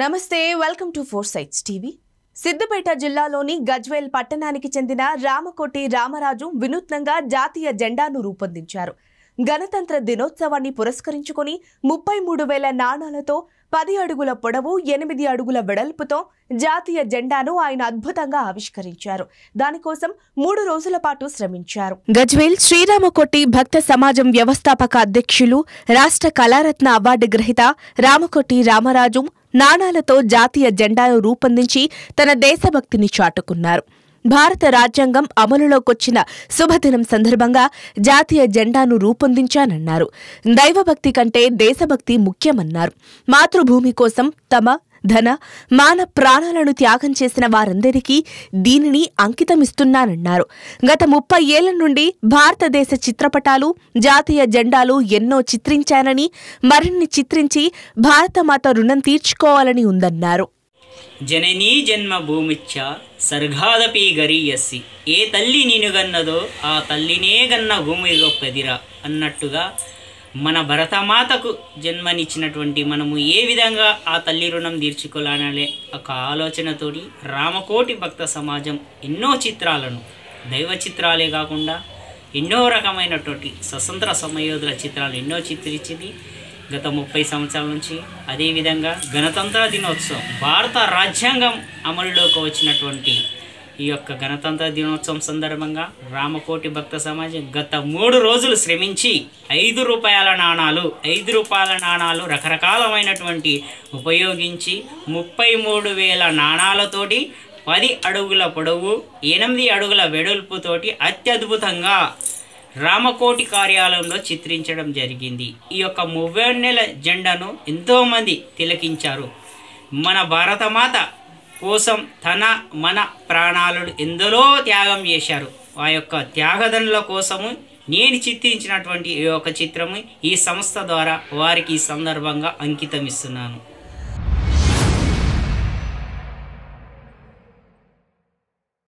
నమస్తే welcome to four sites TV. Siddipet జిల్లాలోని గజ్వేల్ పట్టణానికి చెందిన రామకోటి రామరాజు వినూత్నంగా జాతీయ జెండాను రూపొందించారు. గణతంత్ర దినోత్సవాన్ని పురస్కరించుకొని 33,000 నాణాలతో 10 అడుగుల పొడవు 8 అడుగుల వెడల్పుతో జాతీయ జెండాను ఆయన అద్భుతంగా ఆవిష్కరించారు. దానికోసం 3 రోజుల పాటు శ్రమించారు. గజ్వేల్ శ్రీరామకోటి భక్త సమాజం వ్యవస్థాపక అధ్యక్షులు, రాష్ట్ర కళారత్న అవార్డు గ్రహీత రామకోటి రామరాజు నాణాలతో జాతీయ జెండాను రూపొందించి తన దేశభక్తిని చాటుకున్నారు. భారత రాజ్యాంగం అమలులోకొచ్చిన శుభదినం సందర్భంగా జాతీయ జెండాను రూపొందించానన్నారు. దైవభక్తి కంటే దేశభక్తి ముఖ్యమన్నారు. మాతృభూమి కోసం తమ ధన మాన ప్రాణాలను త్యాగం చేసిన వారందరికీ దీనిని అంకితమిస్తున్నానన్నారు. గత 30 ఏళ్ల నుండి భారతదేశ చిత్రపటాలు, జాతీయ జెండాలు ఎన్నో చిత్రించానని, మరిన్ని చిత్రించి భారతమాత రుణం తీర్చుకోవాలని ఉందన్నారు. జననీ జన్మభూమిచ్చ సర్గాదపి గరీయస్సి, ఏ తల్లి నినుగన్నదో ఆ తల్లినే గన్న భూమి గొప్పదిరా అన్నట్టుగా మన భరతమాతకు జన్మనిచ్చినటువంటి మనము ఏ విధంగా ఆ తల్లి రుణం తీర్చుకోవాలనే ఒక ఆలోచనతోటి రామకోటి భక్త సమాజం ఎన్నో చిత్రాలను, దైవ చిత్రాలే కాకుండా ఎన్నో రకమైనటువంటి స్వతంత్ర సమయోధుల చిత్రాలు ఎన్నో చిత్రించింది గత 30 సంవత్సరాల నుంచి. అదేవిధంగా గణతంత్ర దినోత్సవం, భారత రాజ్యాంగం అమలులోకి వచ్చినటువంటి ఈ యొక్క గణతంత్ర దినోత్సవం సందర్భంగా రామకోటి భక్త సమాజం గత 3 రోజులు శ్రమించి 5 రూపాయల నాణాలు రకరకాలమైనటువంటి ఉపయోగించి 33,000 నాణాలతోటి 10 అడుగుల పొడవు 8 అడుగుల వెడల్పుతోటి అత్యద్భుతంగా రామకోటి కార్యాలయంలో చిత్రించడం జరిగింది. ఈ యొక్క 30 జెండాను ఎంతోమంది తిలకించారు. మన భారతమాత కోసం మన ప్రాణాలను ఎందరో త్యాగం చేశారు. ఆ యొక్క త్యాగదనుల కోసము నేను చిత్రించినటువంటి ఈ యొక్క చిత్రము ఈ సంస్థ ద్వారా వారికి ఈ సందర్భంగా అంకితం ఇస్తున్నాను.